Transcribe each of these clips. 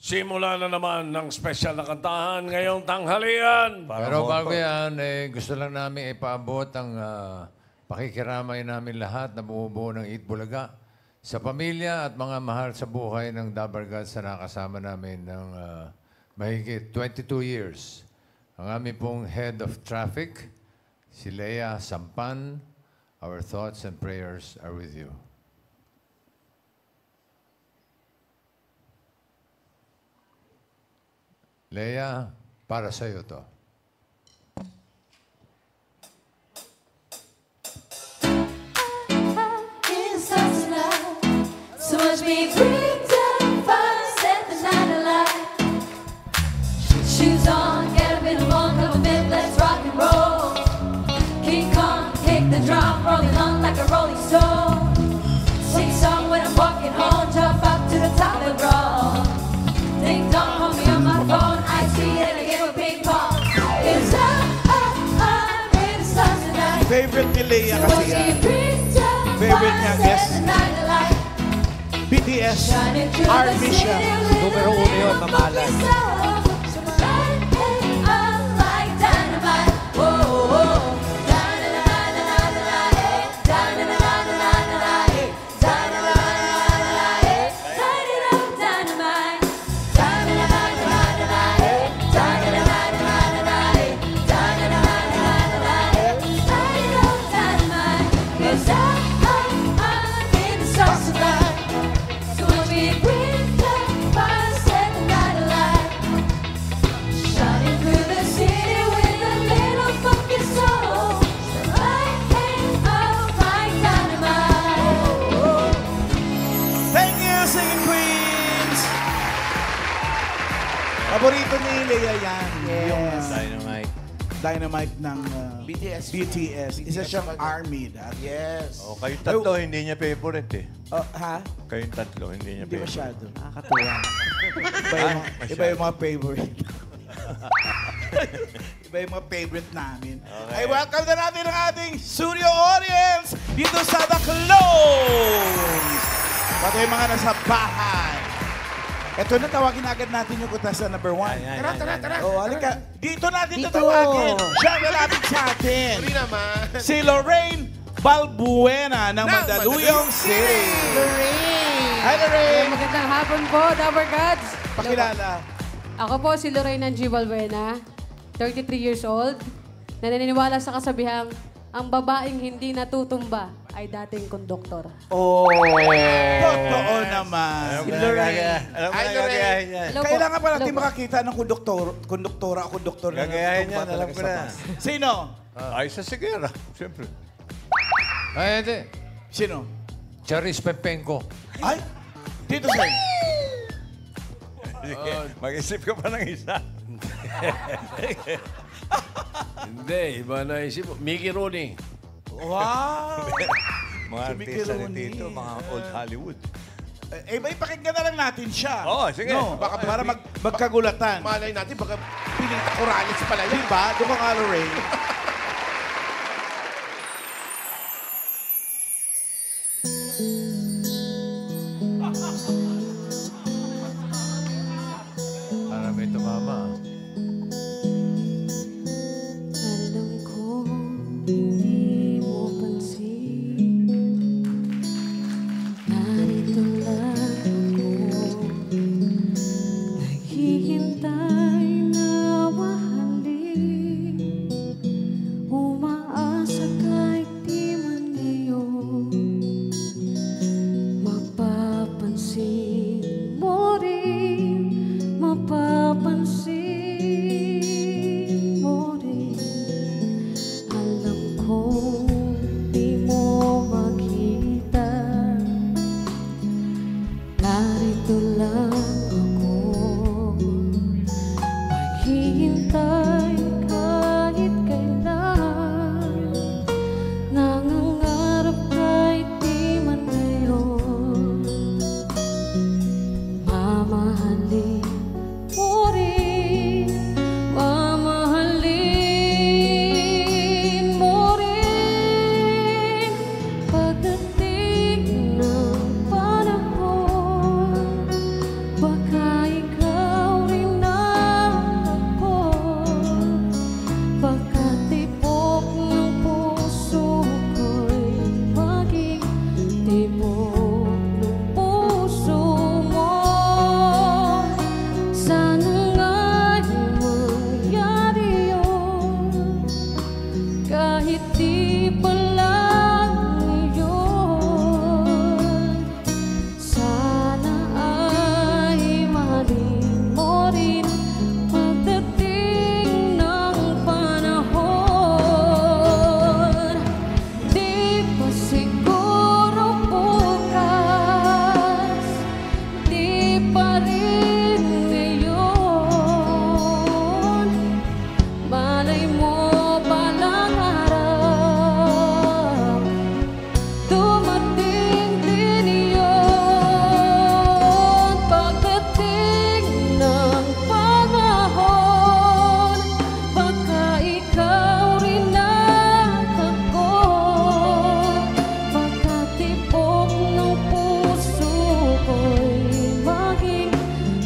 Simula na naman ng special na kantahan ngayong tanghalian. Pero bago yan, gusto lang namin ipaabot ang pakikiramay namin lahat na bumubuo ng Eat Bulaga sa pamilya at mga mahal sa buhay ng Dabargad sa nakasama namin ng mahigit 22 years. Ang aming pong Head of Traffic, si Lea Sampan, our thoughts and prayers are with you. Lea, para sa iyo to. So much me bring down fire, set the night alight. Shoes on, get up in the morning, come with me, let's rock and roll. King Kong, kick the drum, rolling on like a rolling stone. Sing song when I'm walking home, jump up to the top and roll. Ding dong, call me on my phone, I see it and I give a ping pong. It's in the stars tonight. Favorite ni Lea kasi yan. Favorite niya, guess. BTS, Army siya. Numero 1 yun, mamalas. Paborito ni Lea yan. Yung Dynamite. Dynamite ng BTS. BTS. Isa siyang Army dati. Yes. O, kayong tatlo, hindi niya favorite eh. Ha? Kayong tatlo, hindi niya Hindi favorite. masyado. Nakakatuwa. Iba yung mga favorite. Iba yung mga favorite namin. Okay. Ay, welcome na natin ang ating studio audience dito sa The Clones. Pati yung mga nasa bahay. Ito na, tawagin agad natin yung kutasan number 1. Tara. Oh, halika. Dito natin tatawagin. Siya ang lalapit sa atin. Si Lorraine Balbuena ng Mandaluyong City. Lorraine! Hi, Lorraine! Magandang hapon po, Dabargads. Pakilala. Ako po si Lorraine ng G. Balbuena, 33 years old, na naniniwala sa kasabihang, ang babaeng hindi natutumba ay dating konduktor. Oh, totoo naman. Alam Si mo na Lorraine. Alam mo na gagayahin yan. Hello po. Kailangan pa natin Hello po. makakita ng konduktora o konduktor na Gagayahin natutumba yan, alam talaga ko sa na. bus. Sino? Ay, sa Sigera, siyempre. Ay, hindi. Sino? Charis Pempenko. Ay, dito sa'yo. Sige, mag-isip ka pa ng isa. Hindi, iba na isip. Mickey Rooney. Wow! Mga Si Mickey artista rin Rooney. dito, mga old Hollywood. May pakinggan na lang natin siya. Oo, sige. No, baka para magkagulatan. Malay natin, baka Pilita Corrales pala yan. Diba? Doon ka nga, Lorraine. Para may tumama. Alam ko, hindi mo pansin. Narito lang ako, naghihintay na mahalin. Umaasa kahit di man ngayon, mapapansin mo rin, mapapansin.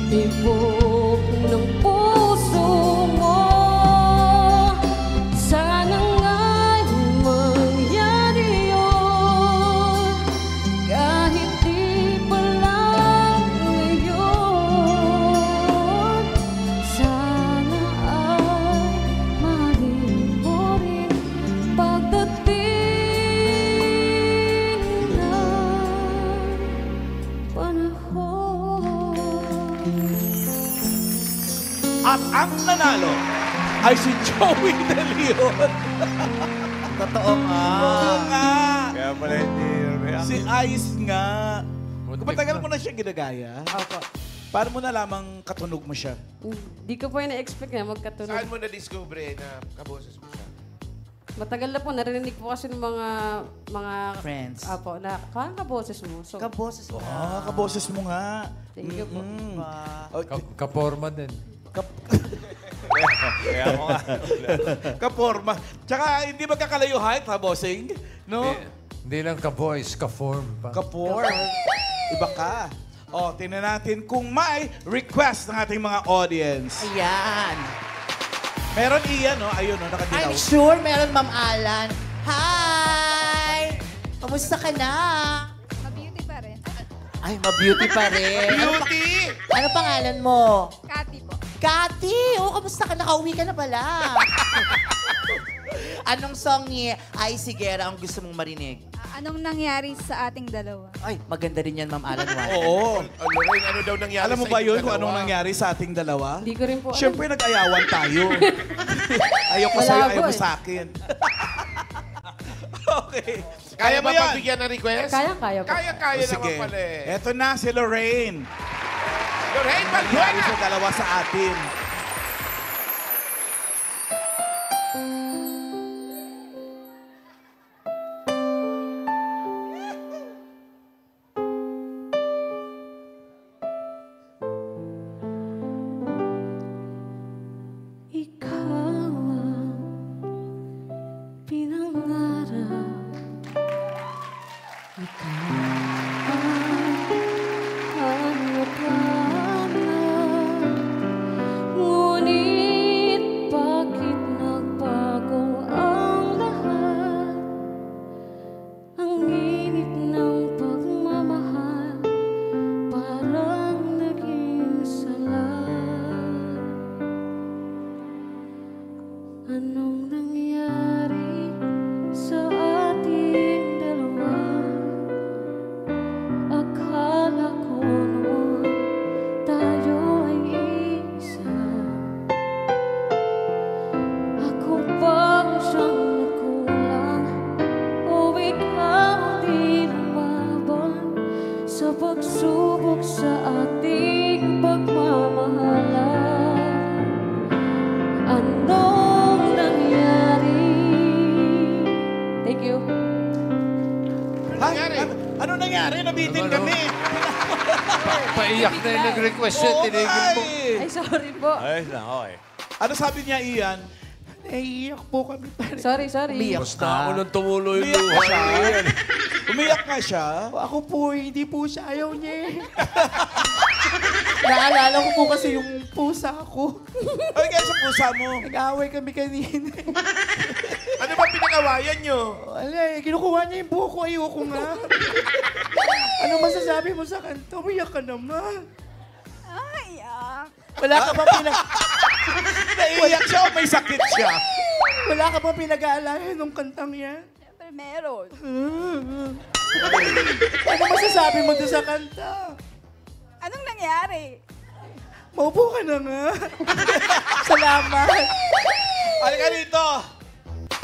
tibok ng puso mo. Sana nga'y mangyari yun, kahit di pa lang ngayon. Sana ay mahalin mo rin pagdating ng panahon. At ang nanalo ay si Joey De Leon. Totoo nga. Oo nga. Kaya pala hindi react. Si Ice nga. Muntik Matagal na. mo na siya ginagaya. Paano mo nalamang katunog mo siya? Di ko po yung na-expect na magkatunog. Saan mo na-discover na kaboses mo siya? Matagal na po, narinig po kasi ng mga Friends. Apo, na parang kaboses mo. So, Kaboses mo. Kaboses mo nga. thank you po. Oh, Kaporma din. Kaya ako nga. Kaporma. Tsaka hindi magkakalayo height, ha, bossing? No? Hindi lang ka-voice, ka-form pa. Kapor. Iba ka. O, tingnan natin kung may request ng ating mga audience. Ayan. Meron Ian, no? Ayun, no? Nakadinaw. I'm sure meron, Ma'am Alan. Hi! Kamusta ka na? Ma-beauty pa rin. Ay, ma-beauty pa rin. Beauty! Ano pangalan mo? Kati po. Kati! Oh, kamusta ka? Nakauwi ka na pala. Anong song ni Ice Higuera ang gusto mong marinig? Anong nangyari sa ating dalawa? Ay, maganda rin yan, Ma'am Alan. Oo. Lorraine, ano daw nangyari Alam mo sa ba inyong yun kung anong dalawa? nangyari sa ating dalawa? Hindi ko rin po alam. Siyempre, nag-ayawan tayo. Ayoko Malabo sa'yo, ayaw mo eh. sa akin. Okay. Kaya Kaya mo ba yan? pagbigyan ng request? Kaya-kaya po. Kaya-kaya naman Sige. pala eh. Eto na si Lorraine. Lorraine Nangyari Balbuena! sa dalawa sa atin. Ikaw ang pinangarap. Ikaw ang hanapan. Ngunit bakit nagbago ang lahat? Ang init ng pagmamahal parang naging salat. Anong nangyari sa ating dalawa? Akala ko noon tayo ay isa. Ako bang siyang nagkulang? O ikaw di lumaban sa pagsubok sa ating pagmamahalan? Anong nangyari? Thank you. Ha? Ano nangyari? Nabitin Ano? kami. Paiyak na yung nag-request yun, Oo tinigil nga mo. eh. Ay, sorry po. Ayos lang, okay. Ano sabi niya, Ian? Naiiyak po kami pare. Sorry. Umiyak Basta ako nang tumulo yung Umiyak luha. ka siya? Umiyak nga siya? Ako po, hindi po siya ayaw niya eh. Naalala ko po kasi Yung pusa ko. Ay, kaya sa pusa mo. Nag-aaway kami kanina. Ano ba pinag-awayan nyo? Wala eh, kinukuha niya yung buhok ko, ayoko nga. Ano masasabi mo sa kanta? Umiyak ka naman. Ay, wala ka ba Naiiyak siya o may sakit siya? Wala ka ba pinag-aalayan nung kantang yan? syempre meron. Ano masasabi mo doon sa kanta? Anong nangyari? Maupo ka na nga. Salamat. Halika dito.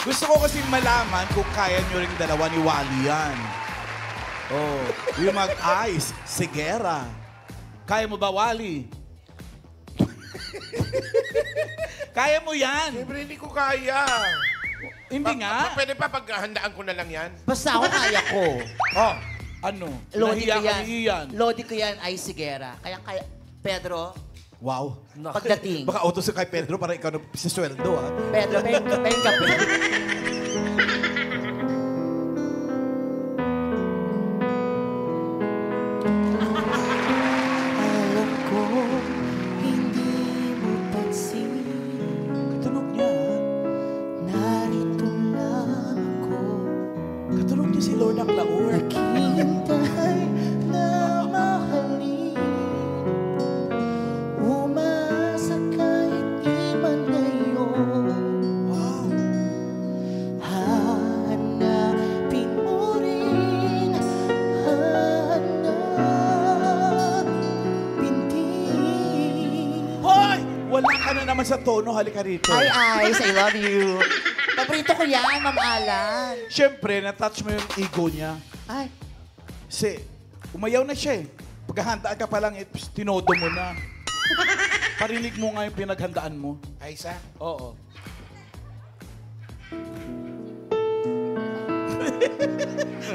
Gusto ko kasing malaman kung kaya nyo rin dalawa ni Wally yan. Oh, yung mag-ice, Sigera. Kaya mo ba, Wally? Kaya mo yan. Siyempre hindi ko kaya. Hindi nga. Pwede pa paghandaan ko na lang yan? Basta ako kaya ko. Oh, ano? Lodi Nahiya ko ka yan. ni Ian. Lodi ko yan ay Higuera. Kaya, Pedro, Wow. pagdating. Baka utos kay Pedro para ikaw na si sweldo, ah. Pedro, pahing kape. Alam ko Wala ka na naman sa tono, halika rito. Hi, Ice. I love you. Paborito ko yan, Ma'am Alan. Siyempre, na-touch mo yung ego niya. Ay, Kasi, umayaw na siya eh. Paghahandaan ka pa lang, tinodo mo na. Parinig mo nga yung pinaghandaan mo. Ice, ah. Oo.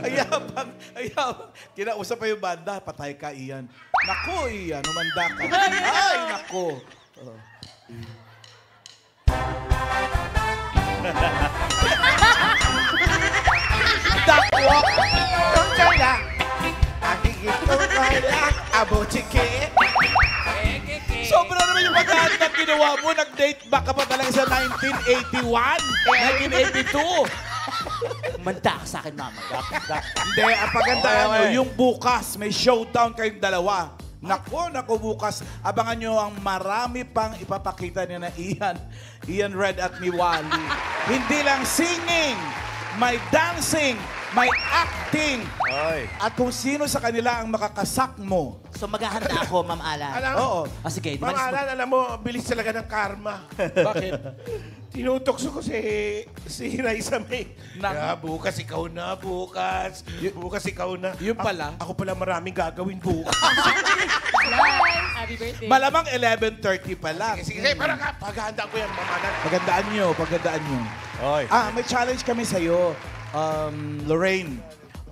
ayabang. Kinausap pa yung banda, patay ka, Ian. Nako, Ian, umanda ka. Ay, nako. Oh. Dakwak! Don't try that! Akikit ko kaya abotike. Sobra naman yung paghahanda ginawa mo. Nag-date back ka pa talaga sa 1981, 1982. manda ka sa akin, Mama. Hindi, ang pagandaan nyo, yung bukas, may showdown kayong dalawa. Naku, bukas. Abangan nyo ang marami pang ipapakita niya na Ian Red at ni Wally. Hindi lang singing, may dancing, may acting. Oy. At kung sino sa kanila ang makakasak mo. So maghahanda ako, Ma'am Alan. Alam, Oo. Sige, Ma'am Alan, alam mo, bilis talaga ng karma. Bakit? Tinutokso ko si Raisa May. Na- Bukas ikaw na, bukas. Bukas ikaw na. Yun pala. Ako pala maraming gagawin bukas. Happy birthday. Malamang 11:30 pa lang. Sige, parang paghahanda ko yan, Ma'am Alan. Pagandaan nyo. Oy. May challenge kami sa'yo. Lorraine,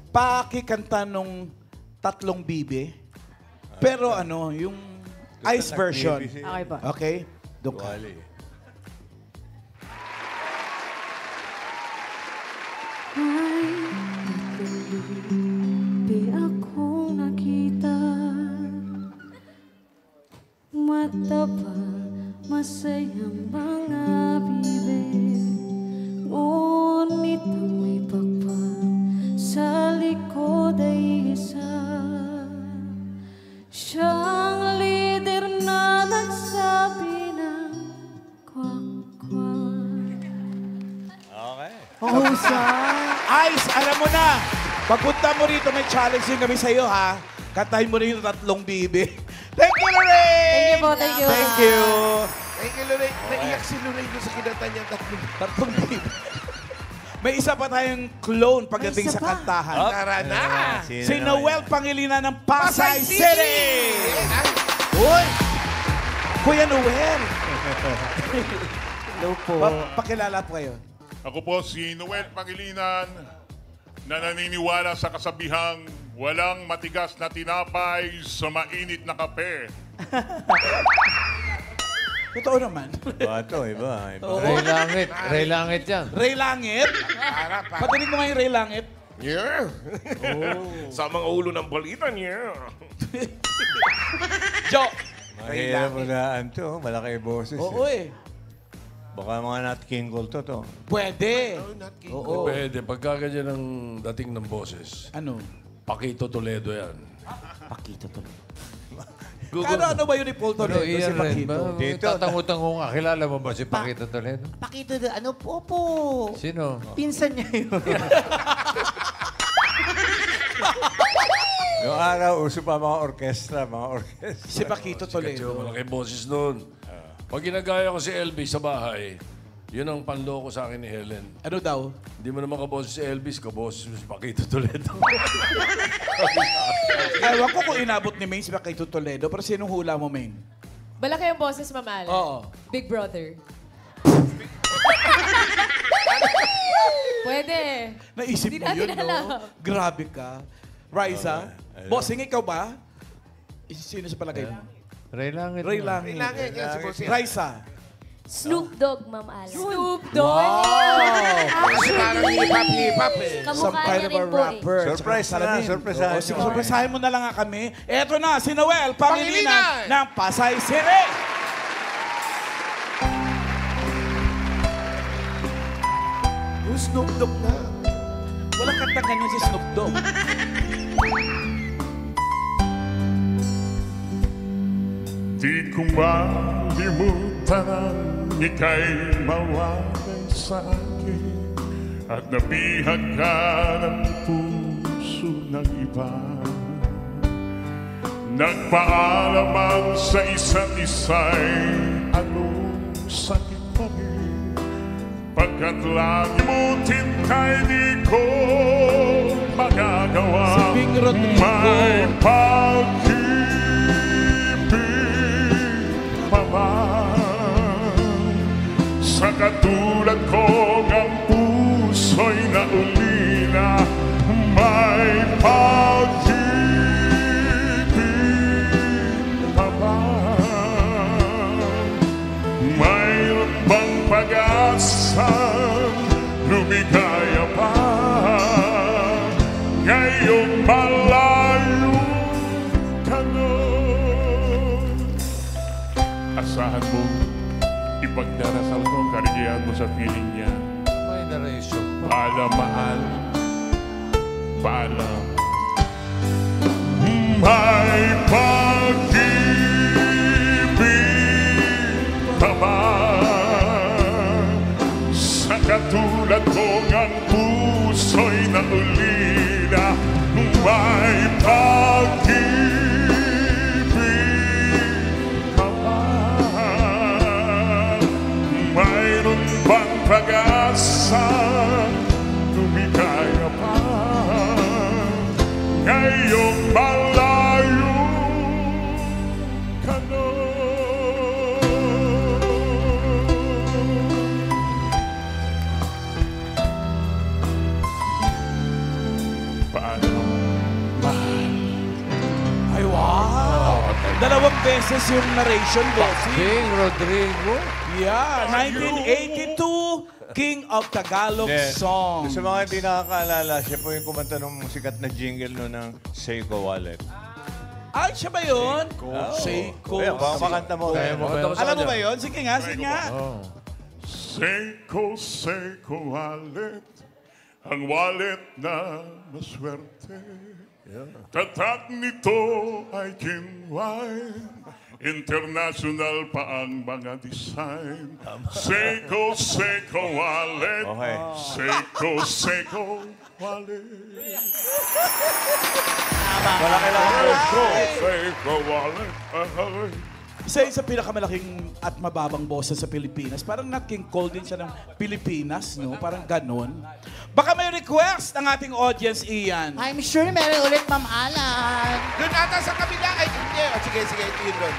pakikanta nung tatlong bibe. Pero yung ice version. Okay ba? Okay? Doon ka. Wally. Di ako nakita, mata pa, masayang mga bibig, ngunit ang may pakpak sa likod ay isa. Siyang lider na nagsabi ng kwak-kwak. Okay. Ice, alam mo na. Pagpunta mo rito, may challenge din kami sa'yo, ha? Kantahin mo rin yung tatlong bibe. Thank you, Lorraine! Thank you po, thank you. Thank you. Thank you, Lorraine. Naiyak si Lorraine doon sa kinanta niya Tatlong bibe. May isa pa tayong clone pagdating sa kantahan. Tara na! Si Noel Pangilinan ng Pasay City! Uy! Kuya Noel! Hello po. Pakilala po kayo. Ako po si Noel Pangilinan na naniniwala sa kasabihang walang matigas na tinapay sa mainit na kape. Totoo naman. Bato, iba. Ray Langit yan. Ray Langit? Patinig mo nga yung Ray Langit. Yeah. Sa mga ulo ng balita niya. Jo! Mahirap ulaan to. Malaki boses. Oo eh. Baka mga Nat King Cole to. Pwede. Oo. Pwede, pagka ganyan ang dating ng boses, Ano? Pakito Toledo yan. Pakito to. Ano ba yun ni Paul Toledo? Si Ian Red Paquito? ba? Tatango-tango nga. Kilala mo ba si Paquito Toledo? Pakito, ano po po? Sino? Pinsan niya yun. Noong araw, uso pa mga orkestra. Si Paquito Medyo Toledo. malaki boses noon. Pag ginagaya ko si Elvis sa bahay, yun ang panloko sa akin ni Helen. Ano daw? Hindi mo naman kaboses si Elvis, kaboses mo si Pakito Toledo. Ewan ko kung inabot ni Maine si Paquito Toledo, pero sinong hula mo, Maine? Malaki ang boses, Ma'am Alan. Oo. Big Brother. Pwede. Naisip Hindi mo yun, natin alam. no? Grabe ka. Raisa, bossing ikaw ba? Sino sa palagay mo? Ray Langit. Ray Langit. Kailangan yan si Bossy. Raisa. Snoop Dogg, Ma'am Alan. Snoop Dogg. Kasi parang hip-hop eh. Some kind of a rapper. Surprise Tsaka na, salamin. surprisahan Oo, sige, nyo. surprisahin mo na lang nga kami. Eto na, si Noel Pangilinan ng Pasay City. Yung Snoop Dogg na. Walang kanta ganyan si Snoop Dogg. Di ko malimutan ang ika'y mawalay sa akin at nabihag ka ng puso ng iba. Nagpaalam ang sa isa't isa'y anong sakit pa rin. Pagkat lalimutin kay di ko magagawa. Si Bing Rodrigo. May pag-ibig pa ba sa katulad ko ang puso'y naulila? May pag-ibig pa ba? Mayroon bang pag-asang lumigaya pa ngayong malayo ka na? Asahan mo, ipagdarasal ko ang karigayahan mo sa piling niya. May narration pa. Paalam, mahal. Paalam. May pag-ibig pa ba sa katulad kong ang puso'y naulila? May pag-ibig pa ba? Mayroon bang pag-asa lumigaya pa ngayong malayo ka na? Paano, mahal? Ay, wow! Dalawang beses yung narration, Bossy. Bing Rodrigo. Yeah, 1982, King of Tagalog Song. Sa mga hindi nakakaalala, siya po yung kumanta ng sikat na jingle no ng Seiko Wallet. Ay, siya ba yun? Seiko. Kaya, baka makanta mo. Kaya mo ba? Alam mo ba yun? Sige nga, sige nga. Seiko, Seiko wallet, ang wallet na maswerte. Tatak nito ay kinwine, international pa ang mga design. Seiko, Seiko wallet, Okay. Seiko, Seiko wallet. Wala kailangan Seiko, Seiko wallet. Isa yun sa pinakamalaking at mababang boses sa Pilipinas. Parang Nat King Cole din siya ng Pilipinas, no? Parang ganon. Baka may request ang ating audience, Ian. I'm sure meron ulit, Ma'am Alan. Doon ata sa kabila. Ay, hindi. Oh, sige, ito yun doon.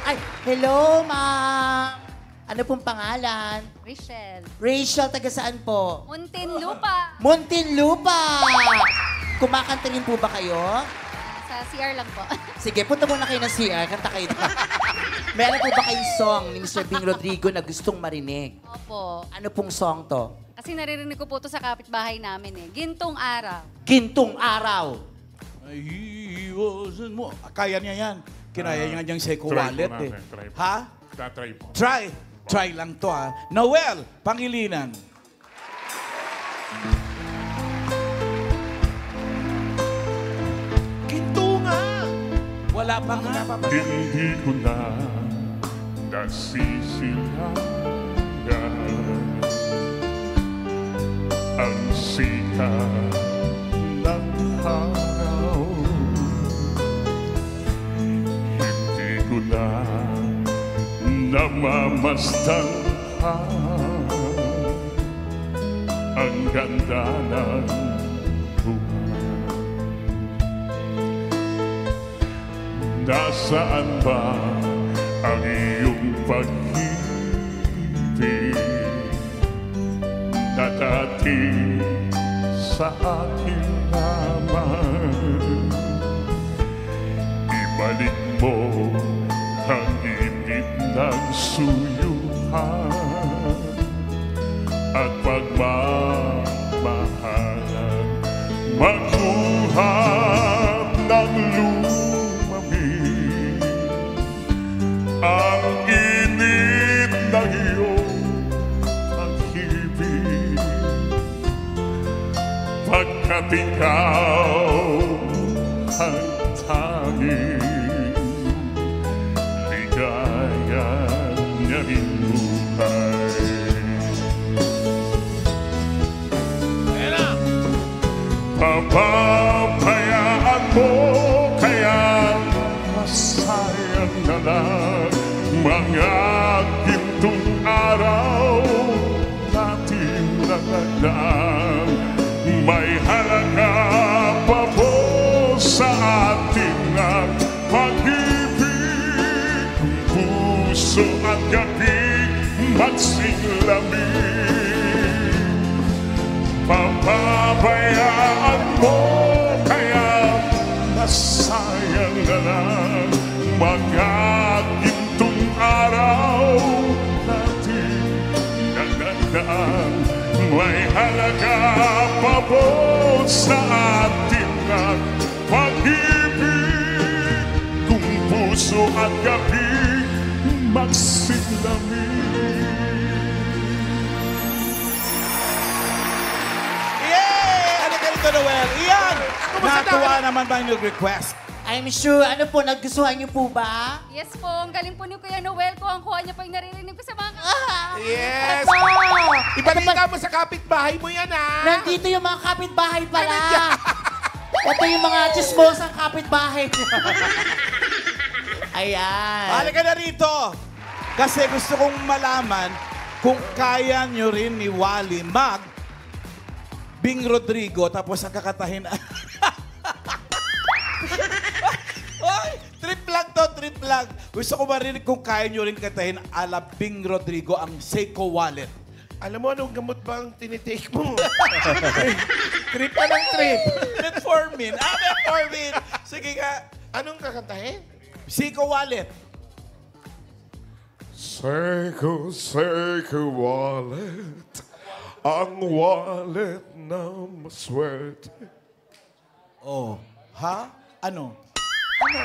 Ay, hello, Ma'am. Ano pong pangalan? Rachel. Rachel, taga saan po? Muntinlupa. Muntinlupa! Kumakanta rin po ba kayo? Sa CR lang po. Sige, punta muna kayo ng CR. Kanta kayo. Meron po ba kayong song ni Mr. Bing Rodrigo na gustong marinig? Opo. Ano pong song to? Kasi naririnig ko po to sa kapitbahay namin eh. Gintong araw. Gintong Araw. Ay, iwasan mo. Kaya niya yan. Kinaya niya niyang Seiko Try wallet, po eh. natin, try po. Ha? Tatry po. Try. Try lang to, ha? Noel, Pangilinan. Ginto nga. Wala pa nga. Hindi ko na nasisilayan ang sikat ng araw. Hindi ko na namamastan ang ganda ng buhay. Nasaan ba ang iyong pag-ibig na dati sa akin naman? Ibalik mo ang init ng suyuhan at pagmamahalan. Magbuhat ng lumamig ang init ng iyong pag-ibig, pagkat ikaw ang tanging ligaya niya rin buhay. Papabayaan mo kaya masayang na lang mga gintong araw natin nagdaan. May halaga pa po sa atin ang pag-ibig, kung puso at gabi magsilamig. Papabayaan mo kaya nasayang na lang mga gintong araw natin nagdaan. May halaga pa po sa atin ang pag-ibig, kung puso at gabi magsilamig. Yay! Ano ka rito, Noel? Iyan! Natuwa naman ba yung request? I'm sure. Ano po, nagustuhan niyo po ba? Yes po, ang galing po ni Kuya Noel. Kuha niya pa yung naririnig ko sa mga Yes! Ito! Ibalita mo sa kapitbahay mo yan, ha? Nandito yung mga kapitbahay pala. Ito yung mga chismosang kapitbahay. Ayan. Halika na rito! Kasi gusto kong malaman kung kaya nyo rin ni Wally mag Bing Rodrigo tapos ang kakatahin... Oy! Trip lang to, trip lang. Gusto ko marinig kung kaya nyo rin katahin ala Bing Rodrigo ang Seiko Wallet. Alam mo, anong gamot bang tinitake mo? Trip ka ng trip. Metformin. Metformin. Sige nga. Anong kakantahin? Seiko Wallet. Seiko, Seiko wallet, ang wallet na maswerte. Oh. Ha? Ano? Ano?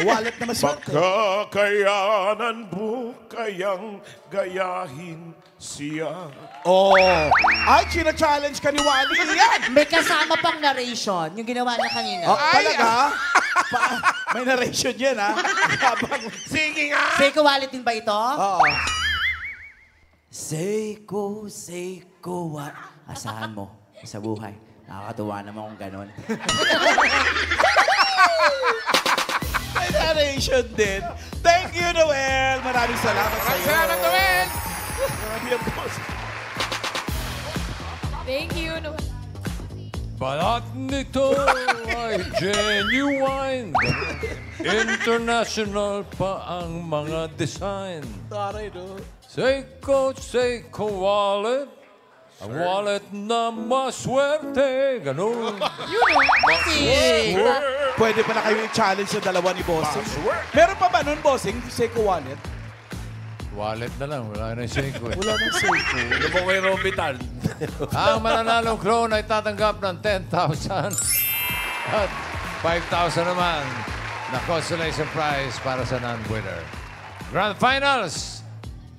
Wallet na maswerte. Pagkakayanan mo kayang gayahin siya. Oh. Ay, china-challenge ka ni Wally. Yan! May kasama pang narration, yung ginawa niya kanina. Oh, talaga? May narration yan, ha? Sige nga! Seiko wallet din ba ito? Oo. Seiko, Seiko wallet. Asahan mo sa buhay. Nakakatuwa naman kung ganon. May narration din. Thank you, Noel. Maraming salamat sa iyo. Salamat, Noel! Marami ang boss. Thank you. Balat nito ay genuine. International pa ang mga design. Taray, no? Seiko, Seiko wallet. Ang wallet na maswerte. Ganun. Pwede pala kayo i-challenge sa dalawa ni Bossing. Meron pa ba nun, Bossing? Seiko Wallet? Wallet na lang. Wala na yung Seiko. Wala nang Seiko. Ano po kay Robitan? Ang mananalong clone ay tatanggap ng 10,000 at 5,000 naman na consolation prize para sa non-winner. Grand Finals,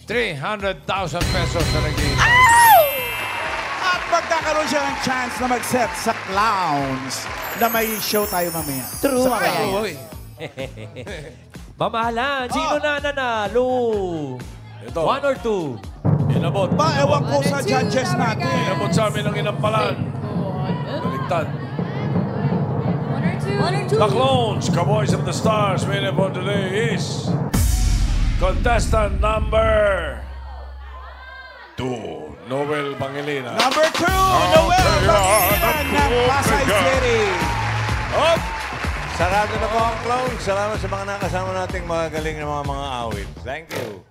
300,000 pesos na naging. At magkakaroon siya ng chance na mag-set sa Clowns na may show tayo mamaya. True, Sa mamaya. Clowns. Mamahalan, sino na nanalo? Ito. 1 or 2? Inabot. Ba, ewan ko sa judges natin. Inabot sa amin ang inampalan. Baligtad. One or two. The Clones, Cowboys of the Stars, winner for today is contestant number 2, Noel Pangilinan. Number 2, Noel Pangilinan ng Pasay City. Up! Sarado na po ang clown. Salamat sa mga nakasama nating mga galing na mga awit. Thank you.